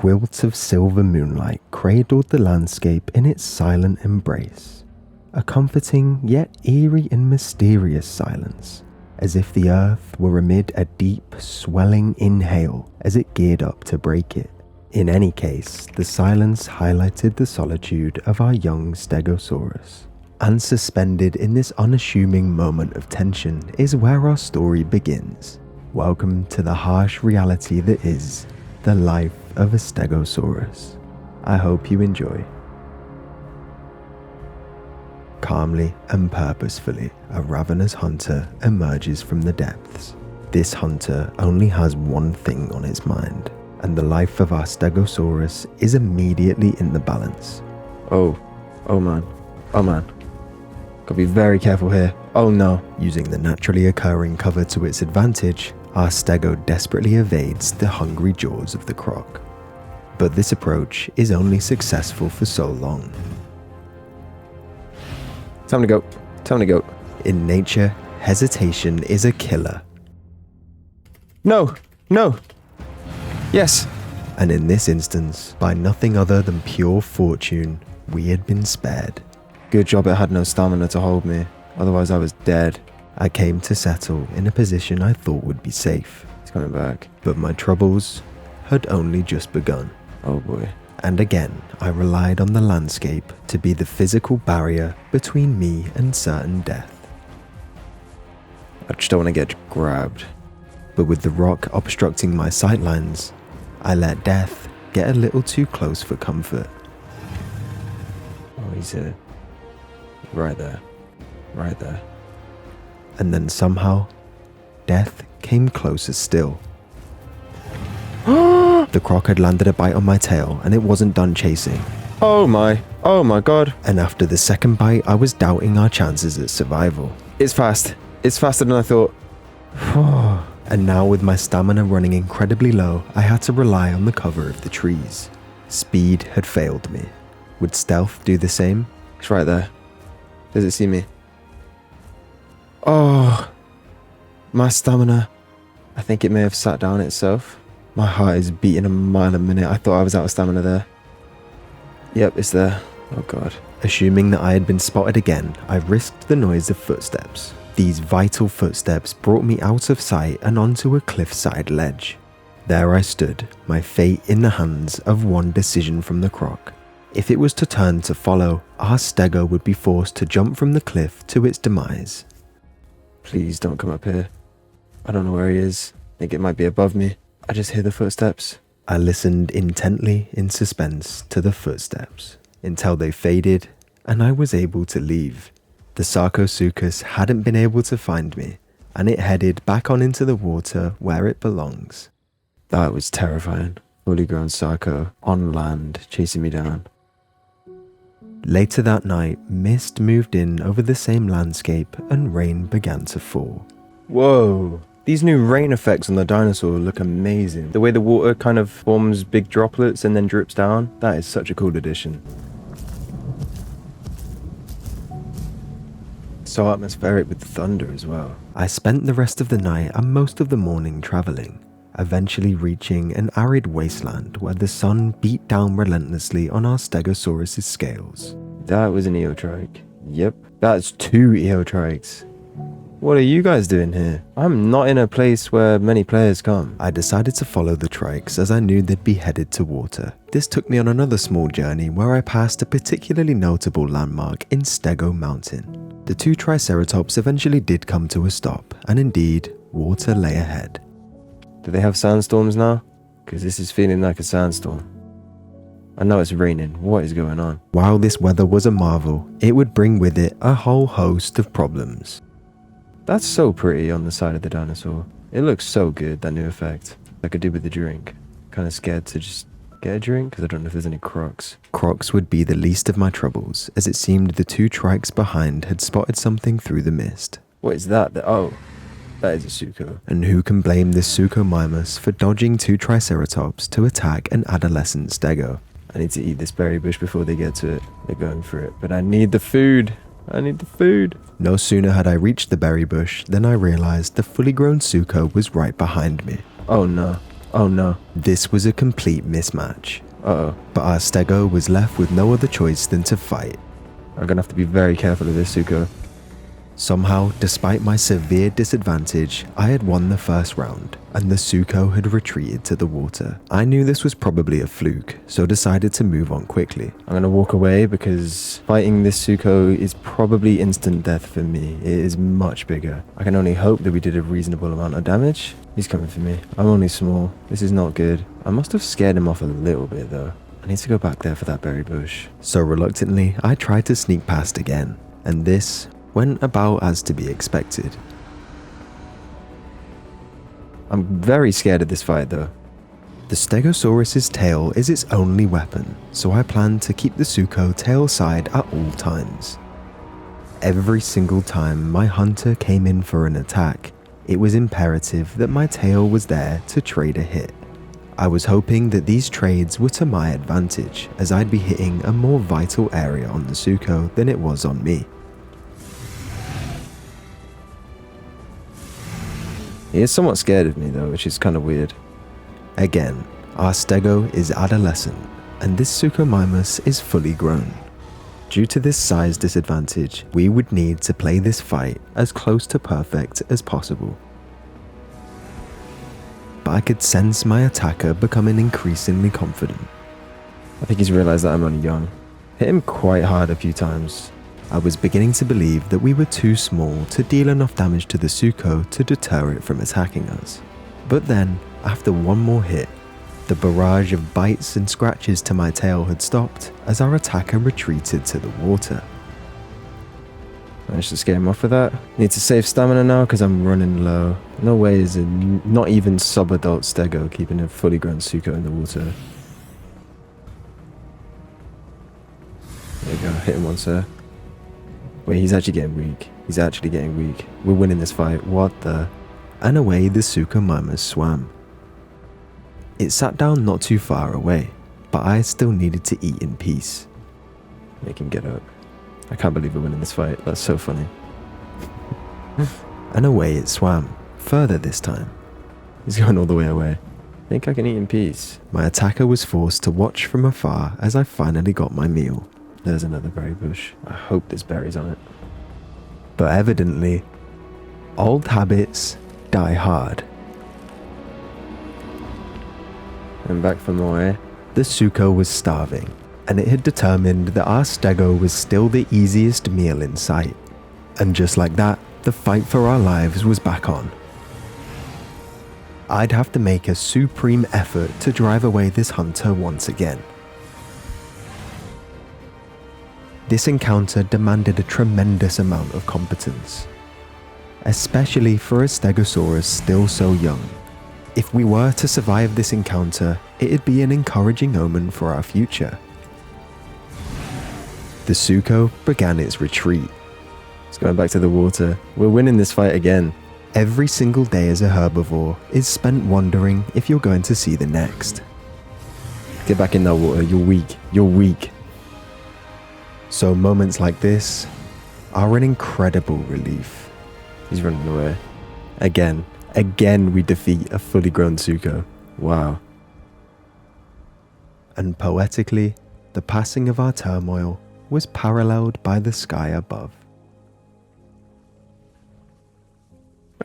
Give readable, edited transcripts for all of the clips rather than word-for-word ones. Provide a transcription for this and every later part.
quilt of silver moonlight cradled the landscape in its silent embrace, a comforting yet eerie and mysterious silence, as if the earth were amid a deep, swelling inhale as it geared up to break it. In any case, the silence highlighted the solitude of our young Stegosaurus. And suspended in this unassuming moment of tension is where our story begins. Welcome to the harsh reality that is the life of a Stegosaurus. I hope you enjoy. Calmly and purposefully, a ravenous hunter emerges from the depths. This hunter only has one thing on its mind, and the life of our Stegosaurus is immediately in the balance. Oh man. Gotta be very careful here. Oh no. Using the naturally occurring cover to its advantage, our Stego desperately evades the hungry jaws of the croc. But this approach is only successful for so long. Time to go. In nature, hesitation is a killer. No! Yes! And in this instance, by nothing other than pure fortune, we had been spared. Good job it had no stamina to hold me, otherwise I was dead. I came to settle in a position I thought would be safe. He's coming back. But my troubles had only just begun. Oh boy. And again, I relied on the landscape to be the physical barrier between me and certain death. I just don't want to get grabbed. But with the rock obstructing my sightlines, I let death get a little too close for comfort. Oh, he's here. Right there. And then somehow, death came closer still. The croc had landed a bite on my tail and it wasn't done chasing. Oh my god. And after the second bite, I was doubting our chances at survival. It's fast. It's faster than I thought. And now with my stamina running incredibly low, I had to rely on the cover of the trees. Speed had failed me. Would stealth do the same? It's right there. Does it see me? Oh, my stamina. I think it may have sat down itself. My heart is beating a mile a minute. I thought I was out of stamina there. Yep, it's there. Oh god. Assuming that I had been spotted again, I risked the noise of footsteps. These vital footsteps brought me out of sight and onto a cliffside ledge. There I stood, my fate in the hands of one decision from the croc. If it was to turn to follow, our Stego would be forced to jump from the cliff to its demise. Please don't come up here. I don't know where he is. I think it might be above me. I just hear the footsteps. I listened intently in suspense to the footsteps until they faded and I was able to leave. The Sarcosuchus hadn't been able to find me and it headed back on into the water where it belongs. That was terrifying. Fully grown Sarco on land chasing me down. Later that night, mist moved in over the same landscape and rain began to fall. Whoa! These new rain effects on the dinosaur look amazing. The way the water kind of forms big droplets and then drips down, that is such a cool addition. So atmospheric with thunder as well. I spent the rest of the night and most of the morning travelling, eventually reaching an arid wasteland where the sun beat down relentlessly on our Stegosaurus' scales. That was an eotrike. Yep, that's 2 eotrikes. What are you guys doing here? I'm not in a place where many players come. I decided to follow the trikes as I knew they'd be headed to water. This took me on another small journey where I passed a particularly notable landmark in Stego Mountain. The 2 Triceratops eventually did come to a stop, and indeed, water lay ahead. Do they have sandstorms now? Because this is feeling like a sandstorm. I know it's raining. What is going on? While this weather was a marvel, it would bring with it a whole host of problems. That's so pretty on the side of the dinosaur. It looks so good, that new effect. I could do with a drink. Kind of scared to just get a drink because I don't know if there's any crocs. Crocs would be the least of my troubles, as it seemed the 2 trikes behind had spotted something through the mist. What is that? Oh. That is a Suco. And who can blame this Suchomimus for dodging 2 Triceratops to attack an adolescent Stego? I need to eat this berry bush before they get to it. They're going for it. But I need the food. No sooner had I reached the berry bush than I realized the fully grown Suco was right behind me. Oh no. Oh no, this was a complete mismatch. Uh-oh. But our Stego was left with no other choice than to fight. I'm gonna have to be very careful of this, Suko. Somehow, despite my severe disadvantage, I had won the first round, and the Suko had retreated to the water. I knew this was probably a fluke, so decided to move on quickly. I'm gonna walk away because fighting this Suko is probably instant death for me. It is much bigger. I can only hope that we did a reasonable amount of damage. He's coming for me. I'm only small. This is not good. I must have scared him off a little bit though. I need to go back there for that berry bush. So reluctantly, I tried to sneak past again, and this went about as to be expected. I'm very scared of this fight though. The Stegosaurus's tail is its only weapon, so I plan to keep the Suko tail side at all times. Every single time my hunter came in for an attack, it was imperative that my tail was there to trade a hit. I was hoping that these trades were to my advantage, as I'd be hitting a more vital area on the Suko than it was on me. He is somewhat scared of me though, which is kind of weird. Again, our Stego is adolescent, and this Suchomimus is fully grown. Due to this size disadvantage, we would need to play this fight as close to perfect as possible. But I could sense my attacker becoming increasingly confident. I think he's realized that I'm only young. Hit him quite hard a few times. I was beginning to believe that we were too small to deal enough damage to the Suko to deter it from attacking us. But then, after one more hit, the barrage of bites and scratches to my tail had stopped as our attacker retreated to the water. Managed to scare him off with that. Need to save stamina now because I'm running low. No way is a not even sub-adult Stego keeping a fully grown Suko in the water. There you go, hit him once there. Wait, he's actually getting weak. He's actually getting weak. We're winning this fight. What the? And away the Suchomimus swam. It sat down not too far away, but I still needed to eat in peace. Make him get up. I can't believe we're winning this fight. That's so funny. And away it swam. Further this time. He's going all the way away. Think I can eat in peace. My attacker was forced to watch from afar as I finally got my meal. There's another berry bush. I hope there's berries on it. But evidently, old habits die hard. And back for more. The Suko was starving, and it had determined that our Stego was still the easiest meal in sight. And just like that, the fight for our lives was back on. I'd have to make a supreme effort to drive away this hunter once again. This encounter demanded a tremendous amount of competence, especially for a Stegosaurus still so young. If we were to survive this encounter, it'd be an encouraging omen for our future. The Suko began its retreat. It's going back to the water. We're winning this fight again. Every single day as a herbivore is spent wondering if you're going to see the next. Get back in that water, you're weak, you're weak. So moments like this are an incredible relief. He's running away. Again we defeat a fully grown Suko. Wow. And poetically, the passing of our turmoil was paralleled by the sky above.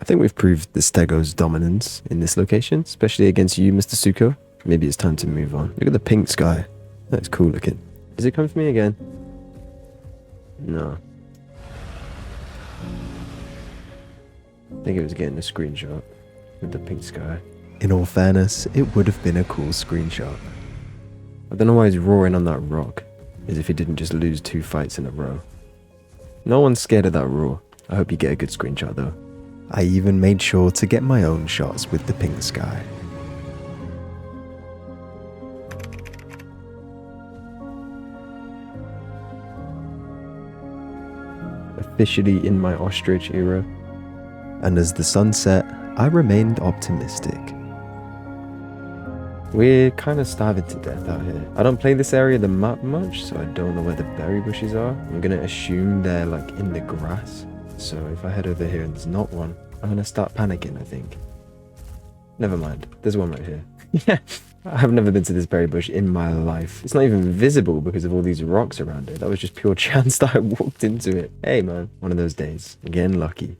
I think we've proved the Stego's dominance in this location, especially against you, Mr. Suko. Maybe it's time to move on. Look at the pink sky. That's cool looking. Is it coming for me again? No. I think it was getting a screenshot with the pink sky. In all fairness, it would have been a cool screenshot. I don't know why he's roaring on that rock, as if he didn't just lose 2 fights in a row. No one's scared of that roar. I hope you get a good screenshot though. I even made sure to get my own shots with the pink sky. Officially in my ostrich era. And as the sun set, I remained optimistic. We're kind of starving to death out here. I don't play this area of the map much, so I don't know where the berry bushes are. I'm gonna assume they're like in the grass. So if I head over here and there's not one, I'm gonna start panicking, I think. Never mind, there's one right here. Yeah. I've never been to this berry bush in my life. It's not even visible because of all these rocks around it. That was just pure chance that I walked into it. Hey man, one of those days. Again, lucky.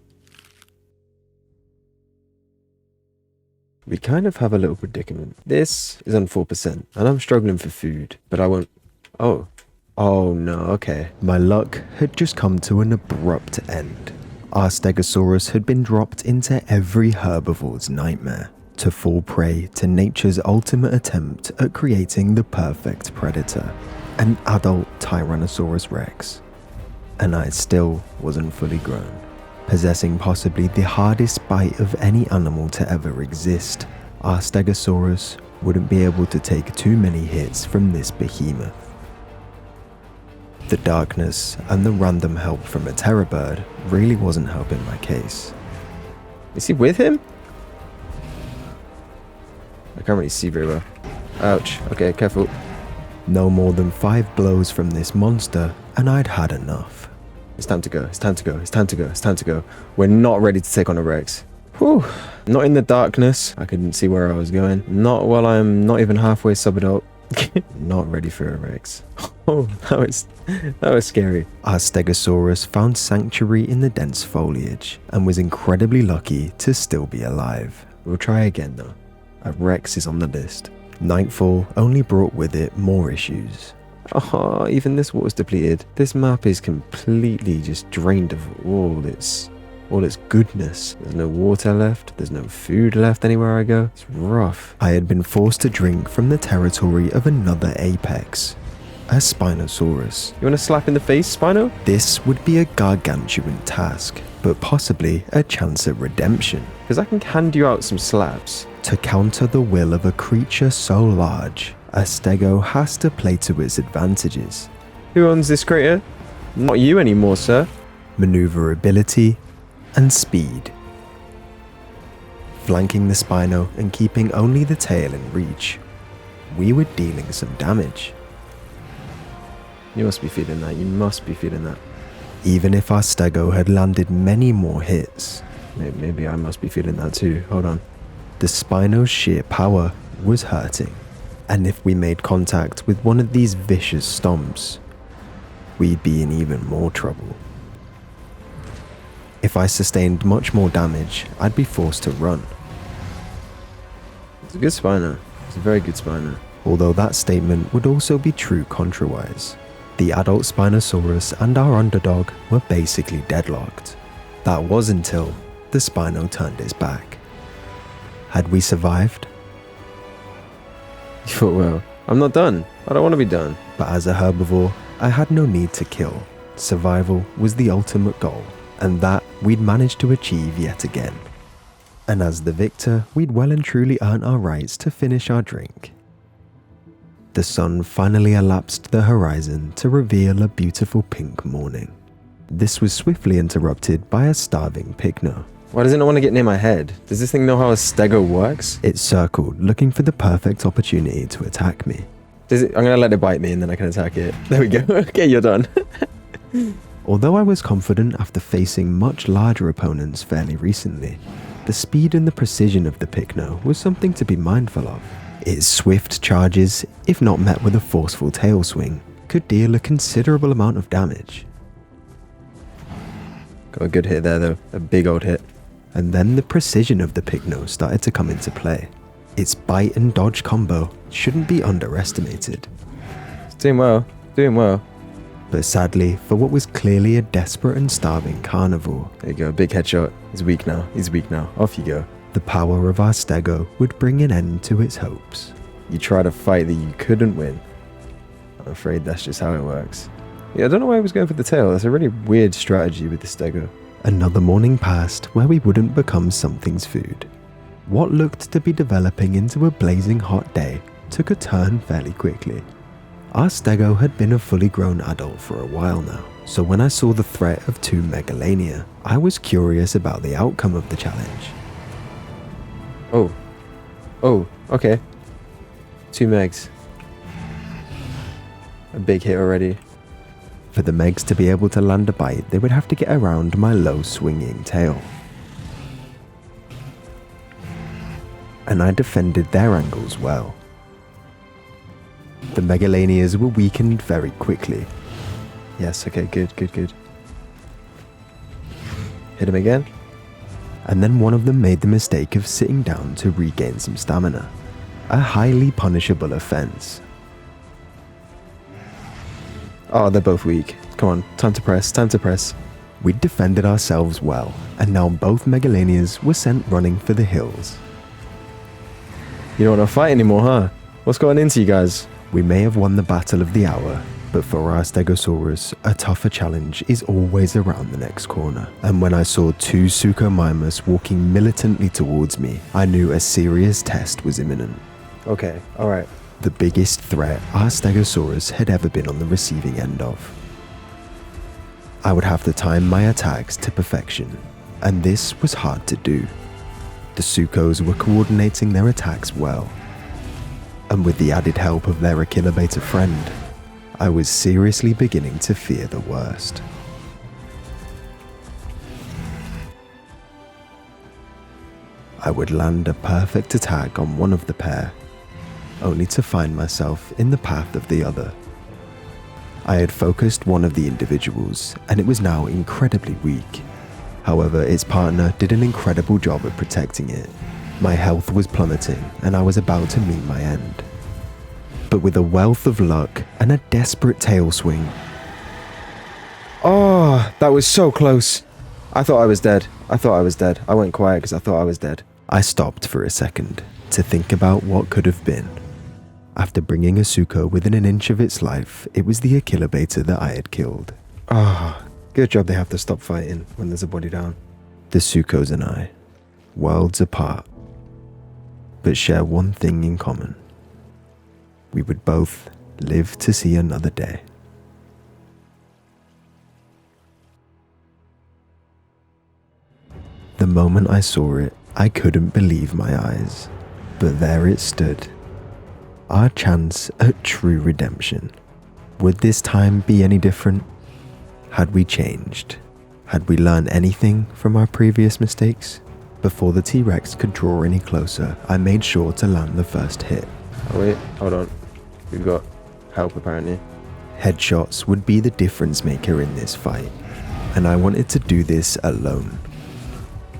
We kind of have a little predicament. This is on 4%, and I'm struggling for food, but I won't... Oh. Oh no, okay. My luck had just come to an abrupt end. Our Stegosaurus had been dropped into every herbivore's nightmare, to fall prey to nature's ultimate attempt at creating the perfect predator, an adult Tyrannosaurus Rex. And I still wasn't fully grown, possessing possibly the hardest bite of any animal to ever exist. Our Stegosaurus wouldn't be able to take too many hits from this behemoth. The darkness and the random help from a terror bird really wasn't helping my case. Is he with him? I can't really see very well. Ouch. Okay, careful. No more than 5 blows from this monster, and I'd had enough. It's time to go. It's time to go. It's time to go. It's time to go. We're not ready to take on a Rex. Whew. Not in the darkness. I couldn't see where I was going. Not while I'm not even halfway sub-adult. Not ready for a Rex. Oh, that was scary. Our Stegosaurus found sanctuary in the dense foliage and was incredibly lucky to still be alive. We'll try again though. A Rex is on the list. Nightfall only brought with it more issues. Oh, even this water's depleted. This map is completely just drained of all its goodness. There's no water left. There's no food left anywhere I go. It's rough. I had been forced to drink from the territory of another apex, a Spinosaurus. You want to slap in the face, Spino? This would be a gargantuan task, but possibly a chance at redemption. Because I can hand you out some slaps. To counter the will of a creature so large, a Stego has to play to its advantages. Who owns this crater? Not you anymore, sir. Maneuverability and speed. Flanking the Spino and keeping only the tail in reach, we were dealing some damage. You must be feeling that. You must be feeling that. Even if our Stego had landed many more hits, maybe I must be feeling that too. Hold on. The Spino's sheer power was hurting, and if we made contact with one of these vicious stomps, we'd be in even more trouble. If I sustained much more damage, I'd be forced to run. It's a good Spino. It's a very good Spino. Although that statement would also be true contrawise. The adult Spinosaurus and our underdog were basically deadlocked. That was until the Spino turned its back. Had we survived? You thought, well, I'm not done. I don't want to be done. But as a herbivore, I had no need to kill. Survival was the ultimate goal, and that we'd managed to achieve yet again. And as the victor, we'd well and truly earned our rights to finish our drink. The sun finally elapsed the horizon to reveal a beautiful pink morning. This was swiftly interrupted by a starving Pycno. Why does it not want to get near my head? Does this thing know how a Stego works? It circled, looking for the perfect opportunity to attack me. I'm going to let it bite me and then I can attack it. There we go. Okay, you're done. Although I was confident after facing much larger opponents fairly recently, the speed and the precision of the Pycno was something to be mindful of. Its swift charges, if not met with a forceful tail swing, could deal a considerable amount of damage. Got a good hit there though, a big old hit. And then the precision of the Pycno started to come into play. Its bite and dodge combo shouldn't be underestimated. It's doing well, doing well. But sadly, for what was clearly a desperate and starving carnivore. There you go, big headshot. He's weak now, off you go. The power of our Stego would bring an end to its hopes. You tried a fight that you couldn't win. I'm afraid that's just how it works. Yeah, I don't know why I was going for the tail. That's a really weird strategy with the Stego. Another morning passed where we wouldn't become something's food. What looked to be developing into a blazing hot day took a turn fairly quickly. Our Stego had been a fully grown adult for a while now, so when I saw the threat of 2 Megalania, I was curious about the outcome of the challenge. Oh, okay. 2 Megs. A big hit already. For the Megs to be able to land a bite, they would have to get around my low swinging tail. and I defended their angles well. The Megalanias were weakened very quickly. Yes, okay, good. Hit him again. And then one of them made the mistake of sitting down to regain some stamina. A highly punishable offense. Oh, they're both weak. Come on, time to press. We'd defended ourselves well, and now both Megalanias were sent running for the hills. You don't want to fight anymore, huh? What's going into you guys? We may have won the battle of the hour, but for our Stegosaurus, a tougher challenge is always around the next corner. And when I saw two Suchomimus walking militantly towards me, I knew a serious test was imminent. Okay, alright. The biggest threat our Stegosaurus had ever been on the receiving end of. I would have to time my attacks to perfection, and this was hard to do. The Suchos were coordinating their attacks well, and with the added help of their Achillobeta friend, I was seriously beginning to fear the worst. I would land a perfect attack on one of the pair, only to find myself in the path of the other. I had focused one of the individuals, and it was now incredibly weak. However, its partner did an incredible job at protecting it. My health was plummeting, and I was about to meet my end. But with a wealth of luck and a desperate tail swing... Oh, that was so close. I thought I was dead. I went quiet because I thought I was dead. I stopped for a second to think about what could have been. After bringing a Sucho within an inch of its life, it was the Achillobeta that I had killed. Good job they have to stop fighting when there's a body down. The Suchos and I, worlds apart, but share one thing in common. We would both live to see another day. The moment I saw it, I couldn't believe my eyes, but there it stood. Our chance at true redemption. Would this time be any different? Had we changed? Had we learned anything from our previous mistakes? Before the T-Rex could draw any closer, I made sure to land the first hit. Oh wait, hold on. We've got help apparently. Headshots would be the difference maker in this fight, and I wanted to do this alone.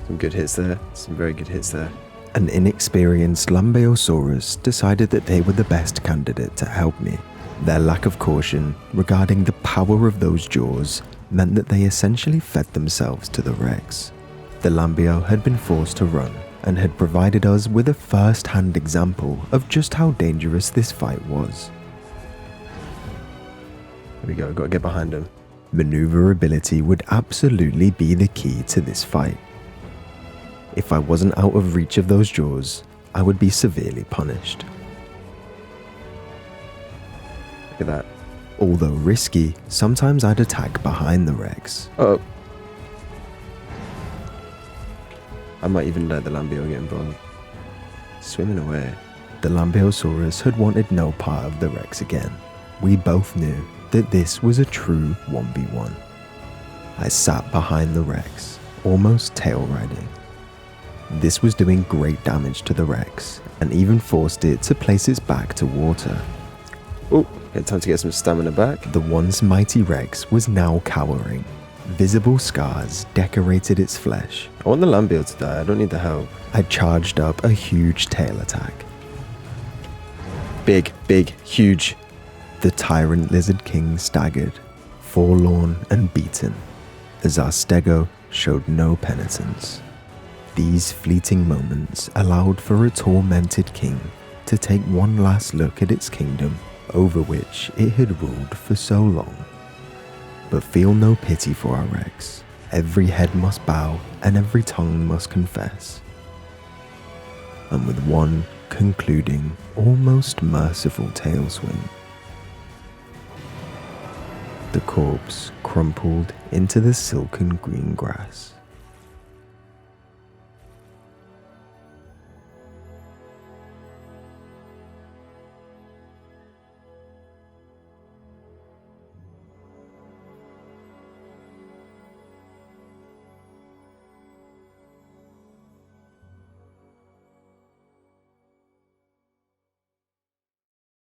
Some good hits there, some very good hits there. An inexperienced Lambeosaurus decided that they were the best candidate to help me. Their lack of caution regarding the power of those jaws meant that they essentially fed themselves to the Rex. The Lambeo had been forced to run and had provided us with a first-hand example of just how dangerous this fight was. Here we go, gotta get behind him. Maneuverability would absolutely be the key to this fight. If I wasn't out of reach of those jaws, I would be severely punished. Look at that. Although risky, sometimes I'd attack behind the Rex. Oh. I might even let the Lambeo get involved. Swimming away. The Lambeosaurus had wanted no part of the Rex again. We both knew that this was a true 1v1. I sat behind the Rex, almost tail riding. This was doing great damage to the Rex, and even forced it to place its back to water. Oh, time to get some stamina back. The once mighty Rex was now cowering. Visible scars decorated its flesh. I want the Lambeo to die, I don't need the help. I charged up a huge tail attack. Big, huge. The tyrant lizard king staggered, forlorn and beaten, as our Stego showed no penitence. These fleeting moments allowed for a tormented king to take one last look at its kingdom over which it had ruled for so long. But feel no pity for our Rex. Every head must bow and every tongue must confess. And with one concluding, almost merciful tail swing, the corpse crumpled into the silken green grass.